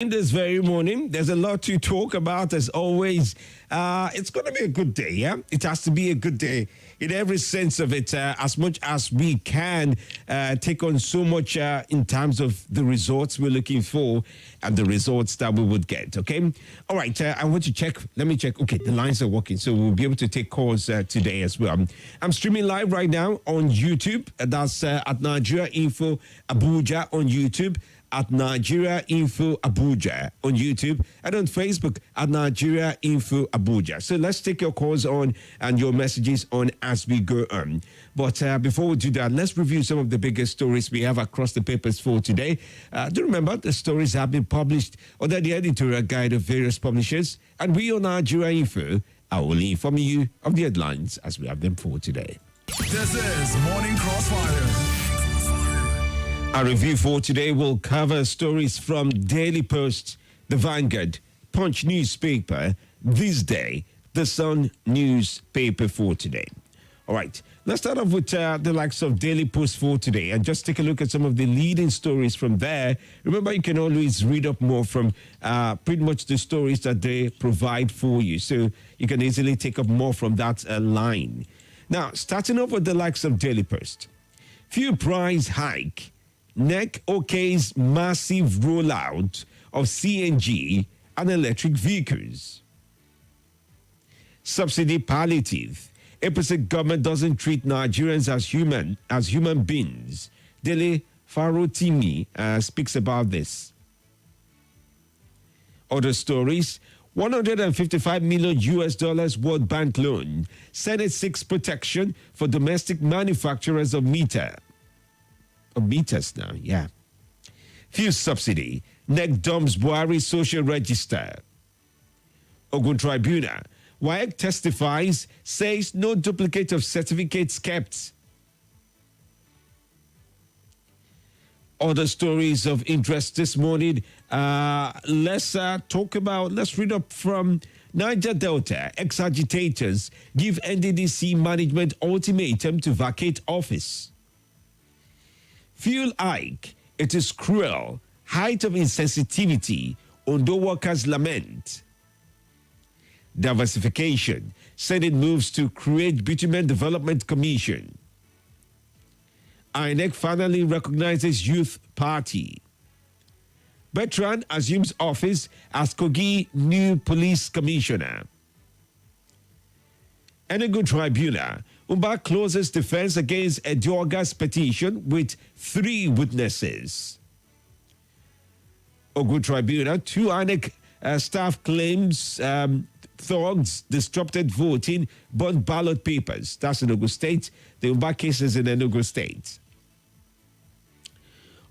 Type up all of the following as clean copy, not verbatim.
In this very morning, there's a lot to talk about as always. It's going to be a good day, yeah? It has to be a good day in every sense of it, as much as we can take on so much in terms of the results we're looking for and the results that we would get, okay? All right, I want to check. Let me check. Okay, the lines are working, so we'll be able to take calls today as well. I'm streaming live right now on YouTube. That's at Nigeria Info Abuja on YouTube. At Nigeria Info Abuja on YouTube and on Facebook at Nigeria Info Abuja. So let's take your calls on and your messages on as we go on. But before we do that, let's review some of the biggest stories we have across the papers for today. Do remember the stories have been published under the editorial guide of various publishers, and we on Nigeria Info are only informing you of the headlines as we have them for today. This is Morning Crossfire. Our review for today will cover stories from Daily Post, The Vanguard, Punch newspaper, This Day, The Sun newspaper for today. All right, let's start off with the likes of Daily Post for today and just take a look at some of the leading stories from there. Remember, you can always read up more from pretty much the stories that they provide for you. So you can easily take up more from that line. Now, starting off with the likes of Daily Post. Fuel price hike. NEC OK's massive rollout of CNG and electric vehicles. Subsidy palliative. APC government doesn't treat Nigerians as human beings. Dele Farotimi speaks about this. Other stories. 155 million US dollars World Bank loan. Senate seeks protection for domestic manufacturers of meters now, yeah. Fuel subsidy. NEC dumps Buhari social register. Ogun Tribunal. WAEC testifies, says no duplicate of certificates kept. Other stories of interest this morning. Let's read up from Niger Delta. Ex-agitators give NDDC management ultimatum to vacate office. Fuel hike, it is cruel. Height of insensitivity, Ondo workers lament. Diversification, Senate moves to create Bitumen Development Commission. INEC finally recognizes Youth Party. Bertrand assumes office as Kogi new police commissioner. Enugu Tribunal. Umba closes defense against Edioga's petition with 3 witnesses. Ogun Tribunal, 2 INEC staff claims thugs disrupted voting, burnt ballot papers. That's in Enugu State. The Umba case is in Enugu State.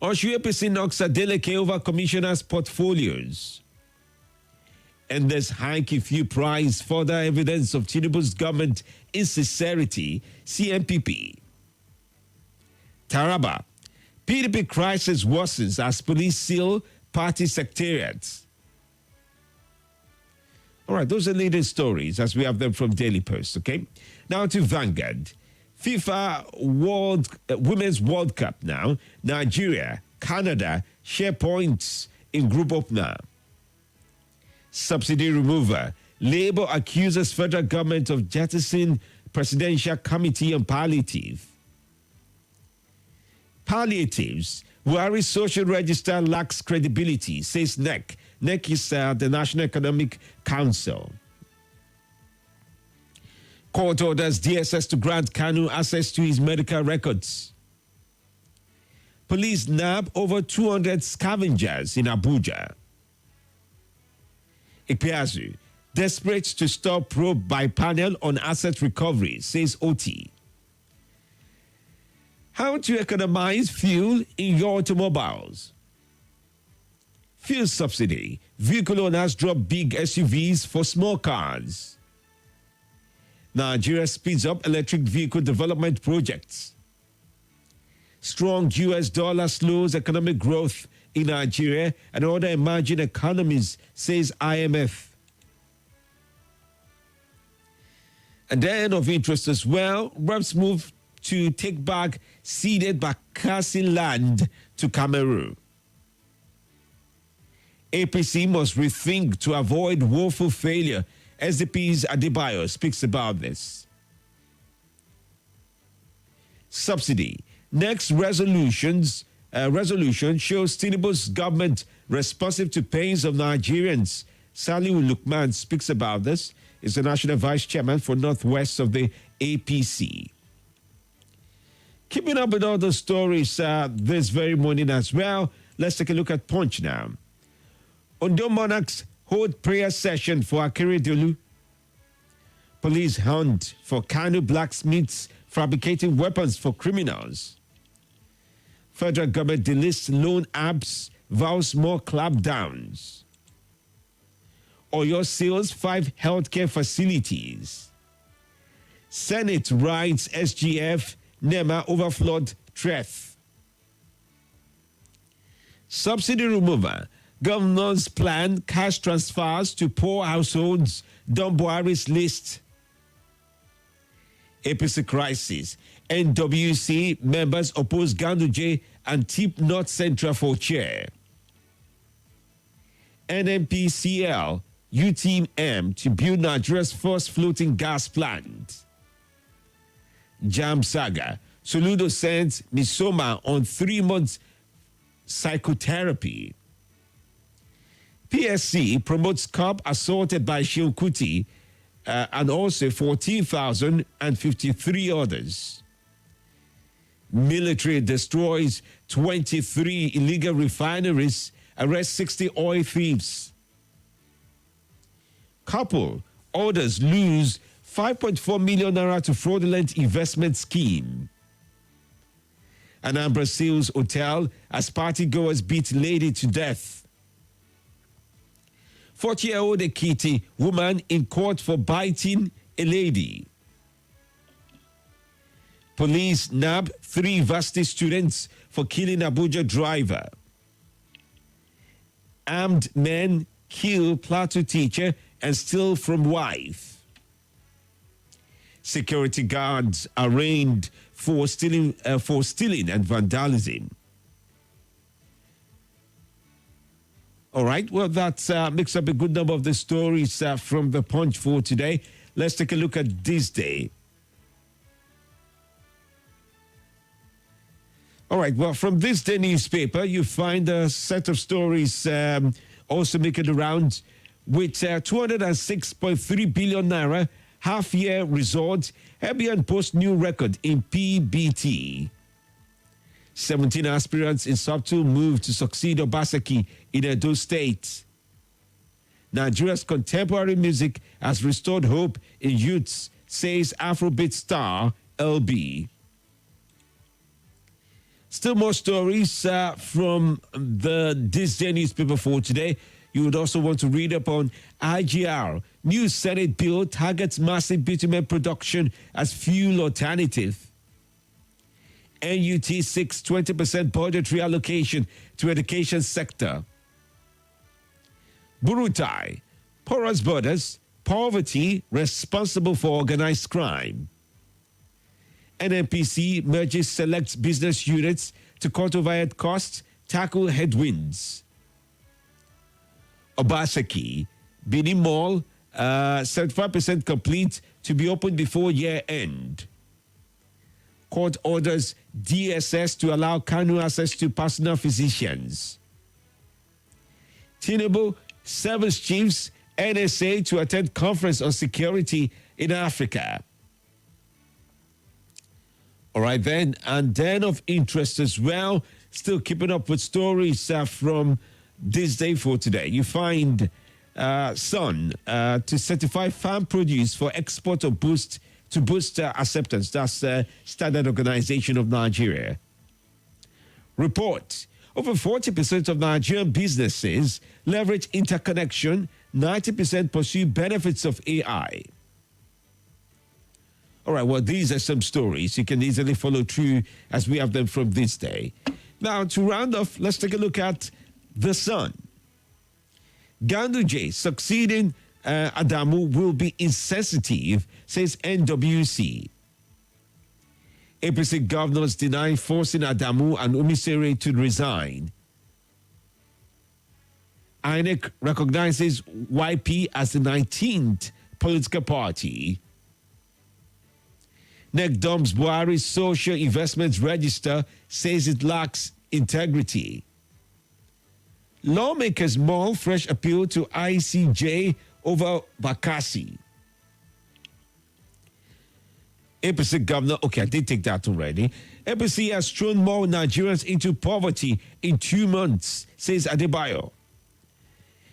Oshu APC knocks Adeleke over commissioners' portfolios. And this hike fuel price, further evidence of Tinubu's government insincerity, CNPP. Taraba, PDP crisis worsens as police seal party secretariats. All right, those are leading stories as we have them from Daily Post, okay? Now to Vanguard. FIFA Women's World Cup now. Nigeria, Canada share points in group opener. Subsidy remover. Labour accuses federal government of jettisoning presidential committee on palliative. Palliatives. Buhari social register lacks credibility, says NEC. NEC is the National Economic Council. Court orders DSS to grant Kanu access to his medical records. Police nab over 200 scavengers in Abuja. Ipiazu, desperate to stop probe by panel on asset recovery, says OT. How to economize fuel in your automobiles. Fuel subsidy. Vehicle owners drop big SUVs for small cars. Nigeria speeds up electric vehicle development projects. Strong US dollar slows economic growth in Nigeria and other emerging economies, says IMF. And then of interest as well, reps move to take back ceded Bakassi land to Cameroon. APC must rethink to avoid woeful failure. SDP's Adebayo speaks about this. Subsidy. Next resolution shows Tinubu's government responsive to pains of Nigerians. Saliu Lukman speaks about this. He's the national vice chairman for Northwest of the APC. Keeping up with all the stories this very morning as well, let's take a look at Punch now. Ondo Monarchs hold prayer session for Akeredolu. Police hunt for Kano blacksmiths fabricating weapons for criminals. Federal government delists loan apps, vows more clampdowns. Oyo seals 5 healthcare facilities. Senate writes SGF, NEMA overflowed threat. Subsidy remover. Governor's plan cash transfers to poor households. Don Buhari's list. APC crisis. NWC members oppose Ganduje and tip North Central for chair. NNPCL, UTM to build Nigeria's first floating gas plant. Jam saga. Soludo sends Misoma on 3 months psychotherapy. PSC promotes cop assaulted by Shehu Kuti and also 14,053 others. Military destroys 23 illegal refineries, arrests 60 oil thieves. Couple orders lose 5.4 million naira to fraudulent investment scheme. Anambra Seals Hotel as party goers beat lady to death. 40-year-old Ekiti woman in court for biting a lady. Police nab 3 university students for killing Abuja driver. Armed men kill Plateau teacher and steal from wife. Security guards arraigned for stealing and vandalism. All right, well, that makes up a good number of the stories from the Punch for today. Let's take a look at this day. All right, well, from this day newspaper, you find a set of stories also making the rounds with 206.3 billion naira half-year result. Hebian post new record in PBT. 17 aspirants in subtle move to succeed Obaseki in Edo State. Nigeria's contemporary music has restored hope in youths, says Afrobeat star LB. Still more stories from the This Day newspaper for today. You would also want to read up on IGR. New Senate bill targets massive bitumen production as fuel alternative. NUT seeks 20% budgetary allocation to education sector. Burutai, porous borders, poverty responsible for organized crime. NNPC merges select business units to cut overhead costs, tackle headwinds. Obaseki, Bini Mall, 75% complete to be opened before year end. Court orders DSS to allow Kanu access to personal physicians. Tinubu, service chiefs, NSA to attend conference on security in Africa. All right, then, and then of interest as well, still keeping up with stories from this day for today. You find Sun to certify farm produce for export or boost acceptance. That's Standard Organization of Nigeria. Report. Over 40% of Nigerian businesses leverage interconnection. 90% pursue benefits of AI. All right, well, these are some stories you can easily follow through as we have them from this day. Now, to round off, let's take a look at The Sun. Ganduje succeeding Adamu will be insensitive, says NWC. APC governors deny forcing Adamu and Umisere to resign. INEC recognizes YP as the 19th political party. NEC dumps Buhari's social investments register, says it lacks integrity. Lawmakers maul fresh appeal to ICJ over Bakassi. APC governor, okay, I did take that already. APC has thrown more Nigerians into poverty in 2 months, says Adebayo.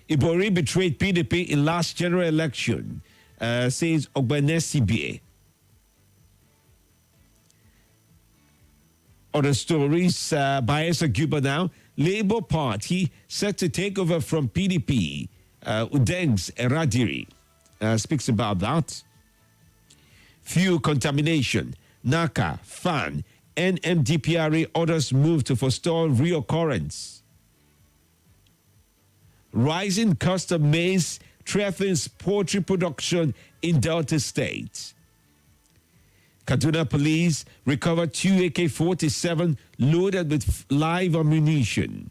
Ibori betrayed PDP in last general election, says Ogbenesibe. Other stories, Bayelsa Guba now. Labour Party set to take over from PDP. Udeng's Eradiri speaks about that. Fuel contamination, NACA, FAN, NMDPRA orders move to forestall reoccurrence. Rising cost of maize threatens poultry production in Delta State. Kaduna police recovered 2 AK-47 loaded with live ammunition.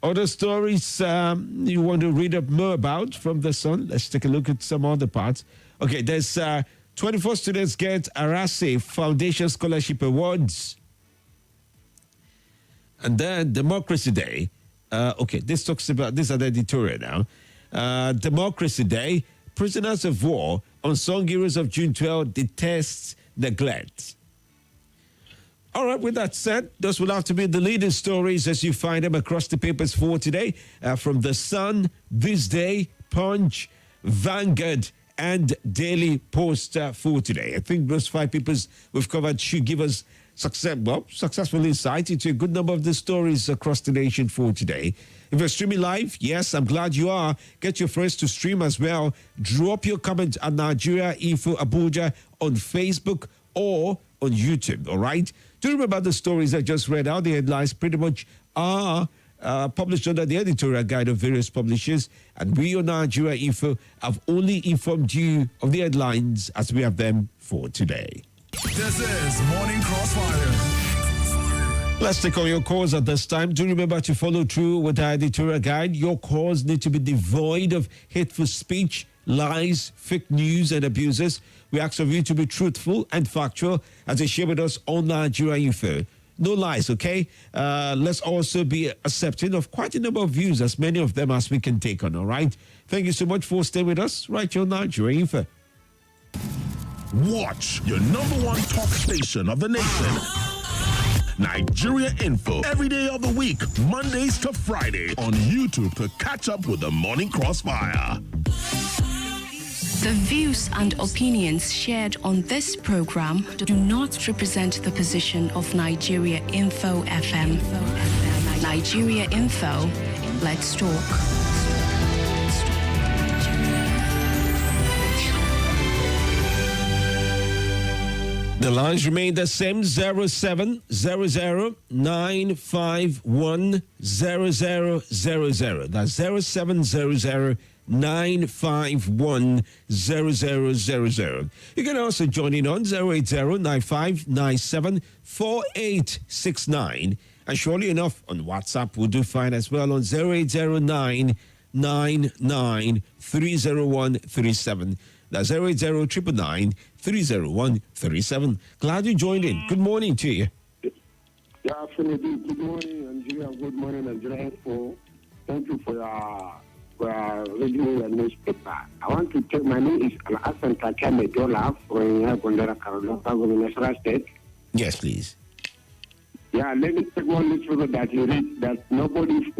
Other stories you want to read up more about from the Sun? Let's take a look at some other parts. Okay, there's 24 students get Arase Foundation Scholarship Awards. And then Democracy Day. Okay, this talks about, this is the editorial now. Democracy Day, prisoners of war, unsung heroes of June 12 detests neglect. All right, with that said, those will have to be the leading stories as you find them across the papers for today. From The Sun, This Day, Punch, Vanguard, and Daily Post for today. I think those 5 papers we've covered should give us successful insight into a good number of the stories across the nation for today. If you're streaming live, yes, I'm glad you are. Get your friends to stream as well. Drop your comment at Nigeria Info Abuja on Facebook or on YouTube, all right? Do remember the stories I just read out. The headlines pretty much are published under the editorial guide of various publishers, and we on Nigeria Info have only informed you of the headlines as we have them for today. This is Morning Crossfire. Let's take on your calls at this time. Do remember to follow through with our editorial guide. Your calls need to be devoid of hateful speech, lies, fake news, and abuses. We ask of you to be truthful and factual as you share with us on Nigeria Info. No lies, okay? Let's also be accepting of quite a number of views, as many of them as we can take on, all right? Thank you so much for staying with us right here on Nigeria Info. Watch your #1 talk station of the nation. Nigeria Info, every day of the week, Mondays to Friday, on YouTube to catch up with the Morning Crossfire. The views and opinions shared on this program do not represent the position of Nigeria Info FM. Nigeria Info, let's talk. The lines remain the same, 0700-951-0000. That's 0700-951-0000. You can also join in on 080-9597-4869. And surely enough, on WhatsApp, we'll do fine as well on 0809-99-30137. That's 080-999-30137. Glad you joined in. Good morning to you. Yeah, Femi, good morning, Nigeria. Good morning, Nigeria. Thank you for your radio and newspaper. I want to take my name is Al-Hassan Takame Dola from Gondara, National State. Yes, please. Yeah, let me take one little that you read that nobody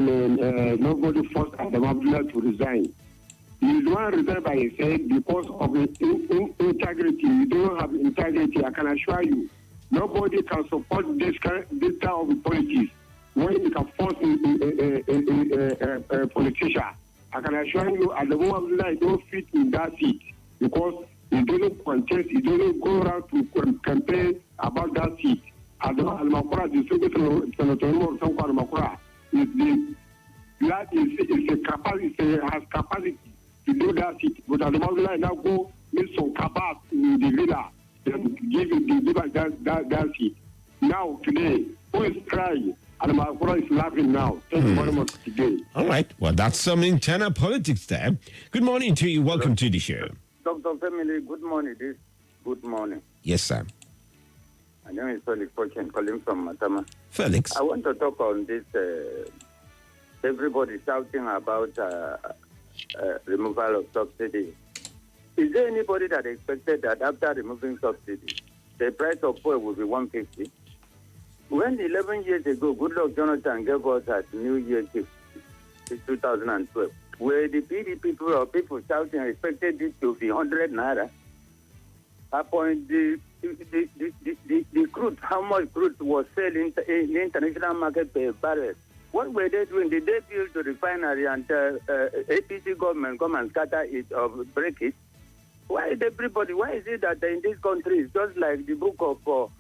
forced Adam Abdullah to resign. You don't resign by yourself because of integrity. You don't have integrity. I can assure you, nobody can support this type of politics when you can force a politician. I can assure you, at the moment, I don't fit in that seat because you don't contest, you don't go around to campaign about that seat. Al-Makura, the Senator Al-Makura, has capacity to do that seat. But at the moment, now go make some capacity in the leader and give that seat. Now, today, who is crying And Makura is laughing now. Thank you very much today. All right. Well, that's some internal politics there. Good morning to you. Welcome to the show. Dr. Family, good morning. Good morning. Yes, sir. My name is Felix Pochen, calling from Matama. Felix. I want to talk on this. Everybody shouting about removal of subsidy. Is there anybody that expected that after removing subsidy, the price of fuel will be 150? When 11 years ago, Goodluck Jonathan gave us at New Year gift, 2012, where the PDP people shouting expected it to be 100 naira, upon the crude, how much crude was selling in the international market per barrel. What were they doing? Did they build the refinery and APC government come and scatter it or break it? Why is it that in this country it's just like the book of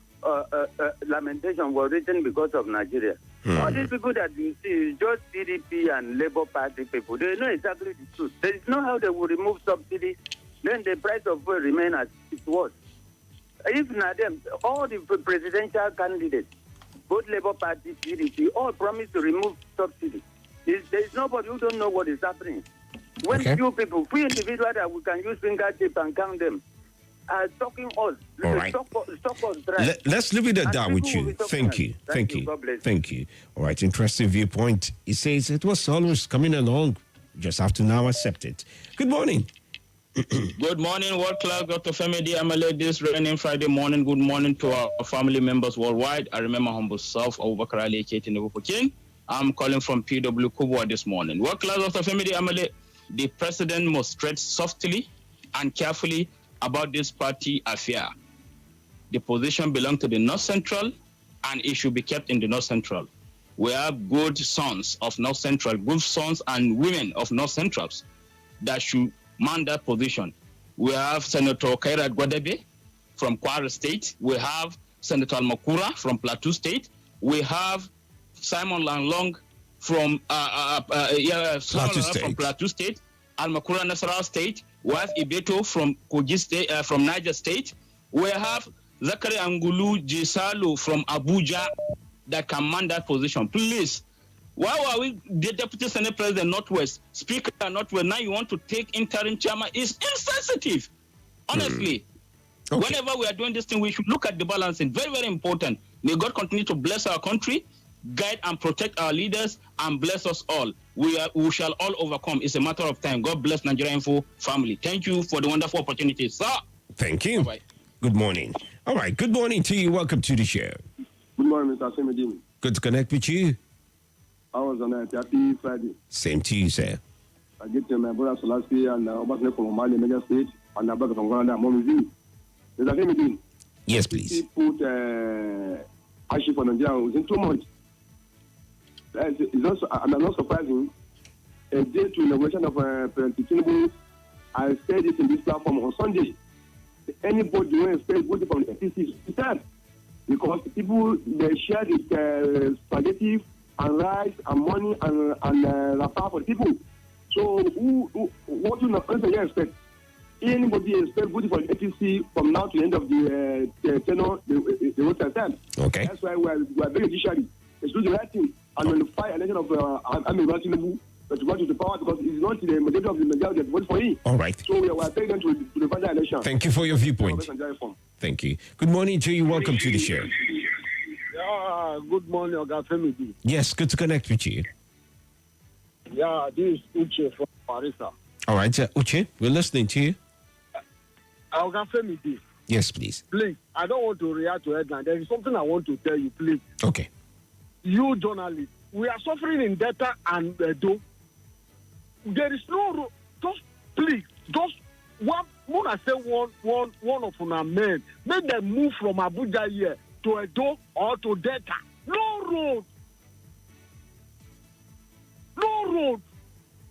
lamentation was written because of Nigeria? All these people that you see is just PDP and Labour Party people. They know exactly the truth. There is no how they will remove subsidy, then the price of fuel remain as it was. If not them, all the presidential candidates, both Labour Party, PDP, all promise to remove subsidy. There is nobody who don't know what is happening. When few people, few individuals that we can use fingertips and count them, are talking us. All right. Stop us dry. Let's leave it at And that people with will you. be talking Thank us. you. Thank you. God bless you. Thank you. All right. Interesting viewpoint. He says it was always coming along. You just have to now accept it. Good morning. Good morning, world class. Dr. Femi D. Amale, this raining Friday morning. Good morning to our family members worldwide. I remember humble self, Abubakar Ali King. I'm calling from PW Kubwa this morning. World class, Dr. Femi D. Amale, the president must tread softly and carefully about this party affair. The position belongs to the North Central, and it should be kept in the North Central. We have good sons of North Central, good sons and women of North Centrals that should man that position. We have Senator Kairat Gwadebe from Kwara State. We have Senator Almakura from Plateau State. We have Simon Langlong from Plateau State. Almakura Nasarawa State. We have Ibeto from Kogi State, from Niger State. We have Zakari Angulu Jisalu from Abuja that can man that position. Please. Why are we the Deputy Senate President Northwest, Speaker Northwest? Now you want to take interim chairman? Is insensitive, honestly. Okay. Whenever we are doing this thing, we should look at the balancing. Very, very important. May God continue to bless our country, guide and protect our leaders, and bless us all. We shall all overcome. It's a matter of time. God bless Nigeria Info family. Thank you for the wonderful opportunity, sir. Thank you. Bye-bye. Good morning. All right. Good morning to you. Welcome to the show. Good morning, Mr. Semedin. Good to connect with you. I was on a happy Friday. Same to you, sir. I get my brother Solaspi and Obasne from Mali, Major State, and the brother from Ghana, Momizi. Mr. Semedin. Yes, please. He put Ashi for Nigeria within 2 months. It's also, I'm not surprising. A day to inauguration of President Tinubu, I said it in this platform on Sunday. Anybody who expects voting from the FTC is sad, because people they share this spaghetti and rice and money and rapa for the people. So what do you expect? Anybody expect voting for the FTC from now to the end of the tenure, the vote time? Okay. That's why we are very judiciary. It's doing the right thing and on the fire election of Tinubu to go to the power, because it's not the majority of the majority that vote for him. All right. So we are taking to the final election. Thank you for your viewpoint. Thank you. Good morning to you. Welcome to the show. Yeah, good morning, Oga Femi. Yes, good to connect with you. Yeah, this is Uche from Parisa. All right, Uche, we're listening to you. Oga Femi, Yes, please. please, I don't want to react to headline. There is something I want to tell you, please. Okay. You journalists, we are suffering in data and do. There is no just please, just one. When I say one of our men, make them move from Abuja here to Edo or to Delta. No road.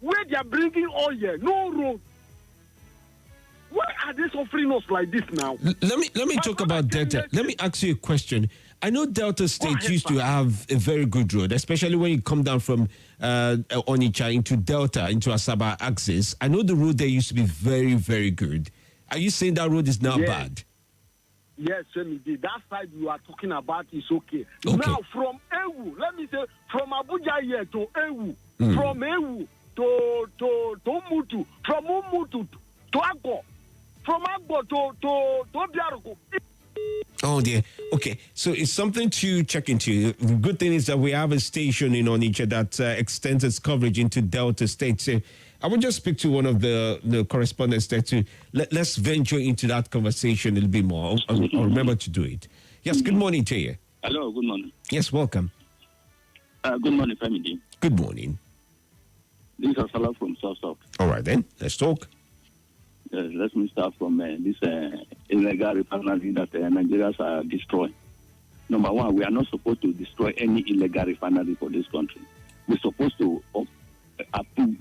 Where they are bringing oil, no road. Why are they suffering us like this now? Let me talk about Delta. Let me ask you a question. I know Delta State used to have a very good road, especially when you come down from Onitsha into Delta, into Asaba axis. I know the road there used to be very, very good. Are you saying that road is now bad? Yes, Femi, that side you are talking about is okay. Okay. Now, from Ewu, let me say, from Abuja here to Ewu, from Ewu to Mutu, from Mutu to Agbo, from Agbo to Biaroko. Oh dear. Okay, so it's something to check into. The good thing is that we have a station in Onitsha that extends its coverage into Delta State. So I will just speak to one of the correspondents there to let's venture into that conversation a little bit more. I'll remember to do it. Yes, good morning to you. Hello, good morning. Yes, welcome. Good morning, family. Good morning. This is Salah from South. All right then, let's talk. Let me start from this illegal refinery that Nigerians are destroying. Number one, we are not supposed to destroy any illegal refinery for this country. We're supposed to upgrade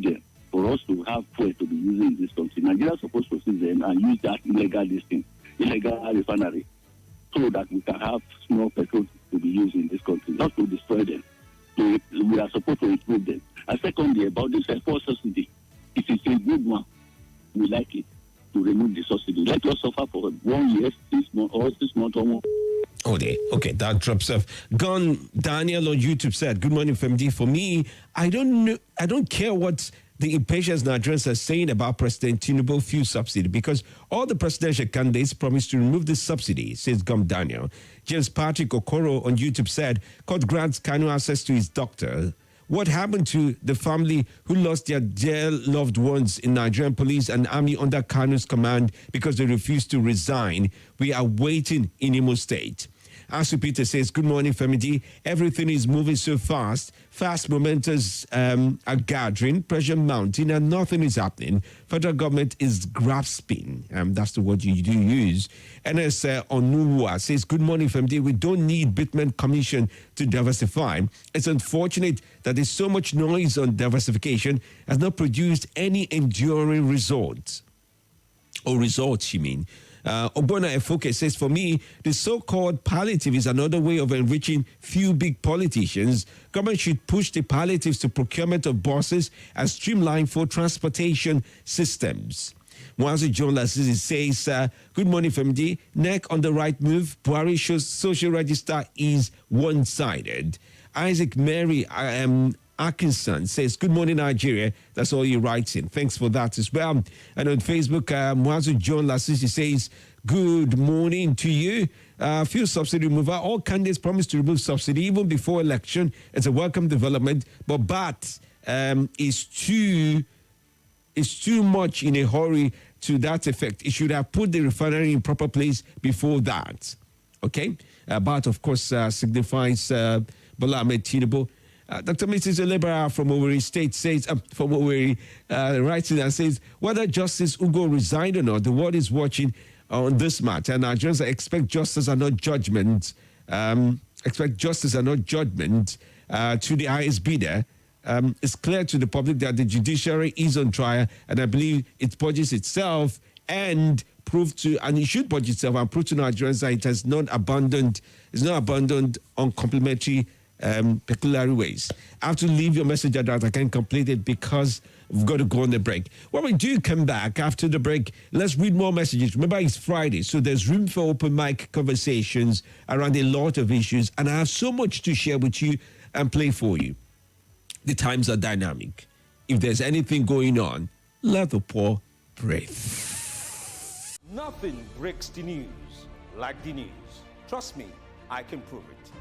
them for us to have fuel to be using in this country. Nigeria is supposed to seize them and use that illegal refinery, so that we can have small petrol to be used in this country, not to destroy them. We are supposed to improve them. And secondly, about this fuel subsidy, it is a good one. We like it to remove the subsidy. Let us suffer for 1 year, 6 months, or 6 months or more. Oh, dear. Okay, that drops off. Gone Daniel on YouTube said, "Good morning, FMD. For me, I don't care what the impatient Nigerians are saying about President Tinubu fuel subsidy, because all the presidential candidates promised to remove this subsidy," says Gum Daniel. James Patrick Okoro on YouTube said, "Court grants Kanu access to his doctor. What happened to the family who lost their dear loved ones in Nigerian police and army under Kanu's command because they refused to resign? We are waiting in Imo State." Asu Peter says, "Good morning, Femidi. Everything is moving so fast. Fast momentums are gathering, pressure mounting, and nothing is happening. Federal government is grasping." That's the word you do use. NS Onuwa says, "Good morning, Femidi. We don't need Bitman Commission to diversify. It's unfortunate that there's so much noise on diversification has not produced any enduring results." Or results, you mean? Obona Efoke says, "For me, the so-called palliative is another way of enriching few big politicians. Government should push the palliatives to procurement of buses and streamline for transportation systems." Mwazu John Lasisi says, "Good morning, FMD. NEC on the right move. Buhari shows social register is one-sided." Isaac Mary Atkinson says, "Good morning, Nigeria." That's all he writes in. Thanks for that as well. And on Facebook, Mwazu John Lasisi says, "Good morning to you. Fuel subsidy removal. All candidates promised to remove subsidy even before election. It's a welcome development, but BAT is too much in a hurry to that effect. It should have put the refinery in proper place before that." Okay? BAT, of course, signifies Bola Ahmed Tinubu. Dr. Mrs. Olebara from Owerri State says, from Owerri, writes and says, "Whether Justice Ugo resigned or not, the world is watching on this matter. Nigerians expect justice and not judgment. Expect justice and not judgment to the highest bidder. It's clear to the public that the judiciary is on trial, and I believe it purges itself and it should purge itself and prove to Nigerians that it has not abandoned on complementary peculiar ways." I have to leave your message at that. I can't complete it because we've got to go on the break. When we do come back after the break, let's read more messages. Remember, it's Friday, so there's room for open mic conversations around a lot of issues, and I have so much to share with you and play for you. The times are dynamic. If there's anything going on, let the poor breathe. Nothing breaks the news like the news. Trust me, I can prove it.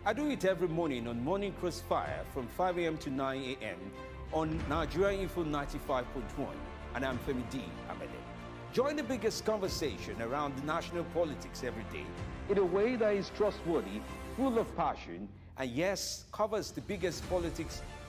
I do it every morning on Morning Crossfire from 5 a.m. to 9 a.m. on Nigeria Info 95.1, and I'm Femi D. Amede. Join the biggest conversation around the national politics every day in a way that is trustworthy, full of passion, and yes, covers the biggest politics